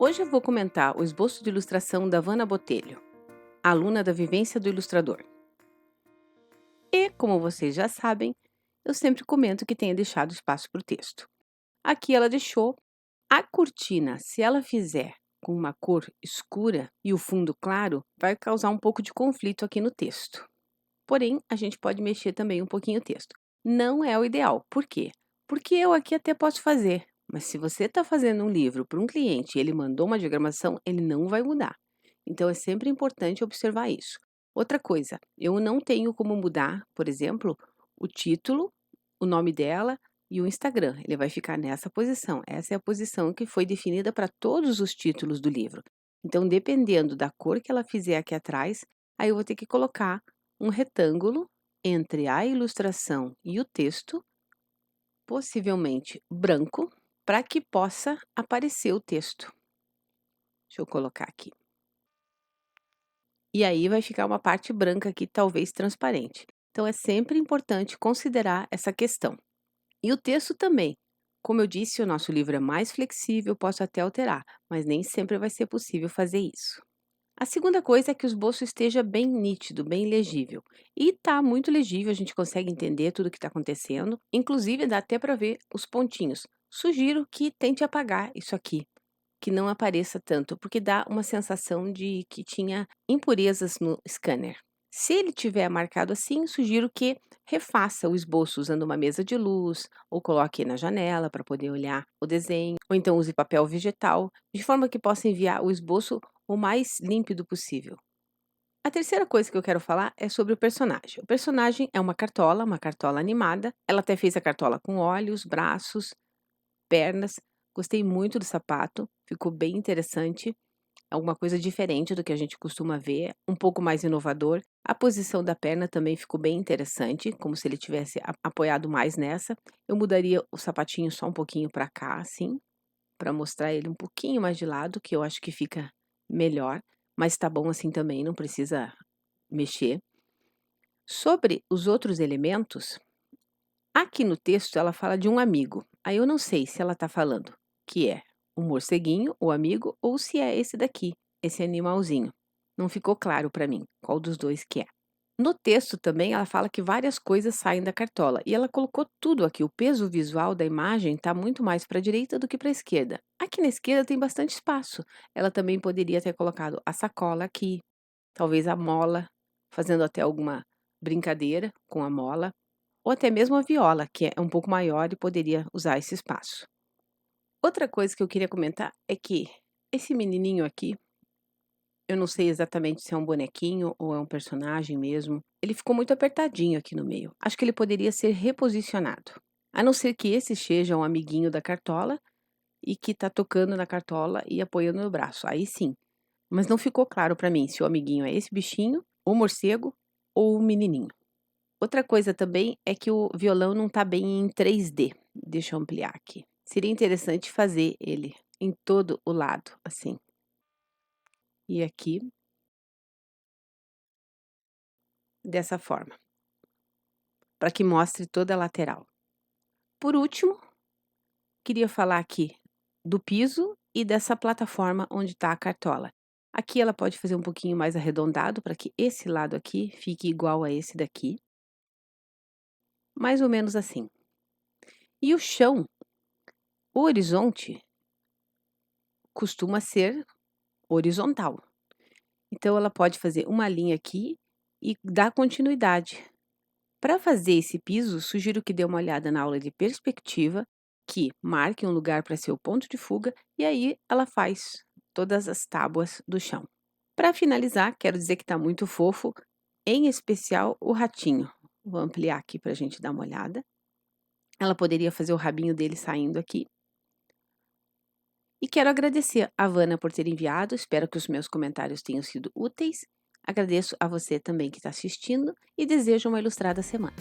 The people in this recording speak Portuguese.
Hoje eu vou comentar o esboço de ilustração da Vanna Botelho, aluna da Vivência do Ilustrador. E, como vocês já sabem, eu sempre comento que tenha deixado espaço para o texto. Aqui ela deixou a cortina, se ela fizer com uma cor escura e o fundo claro, vai causar um pouco de conflito aqui no texto. Porém, a gente pode mexer também um pouquinho o texto. Não é o ideal. Por quê? Porque eu aqui até posso fazer, mas se você está fazendo um livro para um cliente e ele mandou uma diagramação, ele não vai mudar. Então, é sempre importante observar isso. Outra coisa, eu não tenho como mudar, por exemplo, o título, o nome dela e o Instagram. Ele vai ficar nessa posição. Essa é a posição que foi definida para todos os títulos do livro. Então, dependendo da cor que ela fizer aqui atrás, aí eu vou ter que colocar um retângulo entre a ilustração e o texto, possivelmente branco, para que possa aparecer o texto. Deixa eu colocar aqui. E aí vai ficar uma parte branca aqui, talvez transparente. Então é sempre importante considerar essa questão. E o texto também. Como eu disse, o nosso livro é mais flexível, posso até alterar, mas nem sempre vai ser possível fazer isso. A segunda coisa é que o esboço esteja bem nítido, bem legível. E tá muito legível, a gente consegue entender tudo o que está acontecendo. Inclusive, dá até para ver os pontinhos. Sugiro que tente apagar isso aqui, que não apareça tanto, porque dá uma sensação de que tinha impurezas no scanner. Se ele tiver marcado assim, sugiro que refaça o esboço usando uma mesa de luz, ou coloque na janela para poder olhar o desenho, ou então use papel vegetal, de forma que possa enviar o esboço o mais límpido possível. A terceira coisa que eu quero falar é sobre o personagem. O personagem é uma cartola animada. Ela até fez a cartola com olhos, braços, pernas. Gostei muito do sapato, ficou bem interessante. É alguma coisa diferente do que a gente costuma ver, um pouco mais inovador. A posição da perna também ficou bem interessante, como se ele tivesse apoiado mais nessa. Eu mudaria o sapatinho só um pouquinho para cá, assim, para mostrar ele um pouquinho mais de lado, que eu acho que fica melhor, mas tá bom assim também, não precisa mexer. Sobre os outros elementos, aqui no texto ela fala de um amigo. Aí eu não sei se ela tá falando que é o morceguinho, o amigo, ou se é esse daqui, esse animalzinho. Não ficou claro para mim qual dos dois que é. No texto também ela fala que várias coisas saem da cartola e ela colocou tudo aqui. O peso visual da imagem está muito mais para a direita do que para a esquerda. Aqui na esquerda tem bastante espaço. Ela também poderia ter colocado a sacola aqui, talvez a mola, fazendo até alguma brincadeira com a mola, ou até mesmo a viola, que é um pouco maior e poderia usar esse espaço. Outra coisa que eu queria comentar é que esse menininho aqui, eu não sei exatamente se é um bonequinho ou é um personagem mesmo. Ele ficou muito apertadinho aqui no meio. Acho que ele poderia ser reposicionado. A não ser que esse seja um amiguinho da cartola e que tá tocando na cartola e apoiando no braço. Aí sim. Mas não ficou claro para mim se o amiguinho é esse bichinho, o morcego ou o menininho. Outra coisa também é que o violão não tá bem em 3D. Deixa eu ampliar aqui. Seria interessante fazer ele em todo o lado, assim. E aqui, dessa forma, para que mostre toda a lateral. Por último, queria falar aqui do piso e dessa plataforma onde está a cartola. Aqui ela pode fazer um pouquinho mais arredondado para que esse lado aqui fique igual a esse daqui. Mais ou menos assim. E o chão, o horizonte, costuma ser horizontal. Então ela pode fazer uma linha aqui e dar continuidade. Para fazer esse piso, sugiro que dê uma olhada na aula de perspectiva, que marque um lugar para ser o ponto de fuga e aí ela faz todas as tábuas do chão. Para finalizar, quero dizer que está muito fofo, em especial o ratinho. Vou ampliar aqui para a gente dar uma olhada. Ela poderia fazer o rabinho dele saindo aqui. E quero agradecer a Vanna por ter enviado, espero que os meus comentários tenham sido úteis. Agradeço a você também que está assistindo e desejo uma ilustrada semana.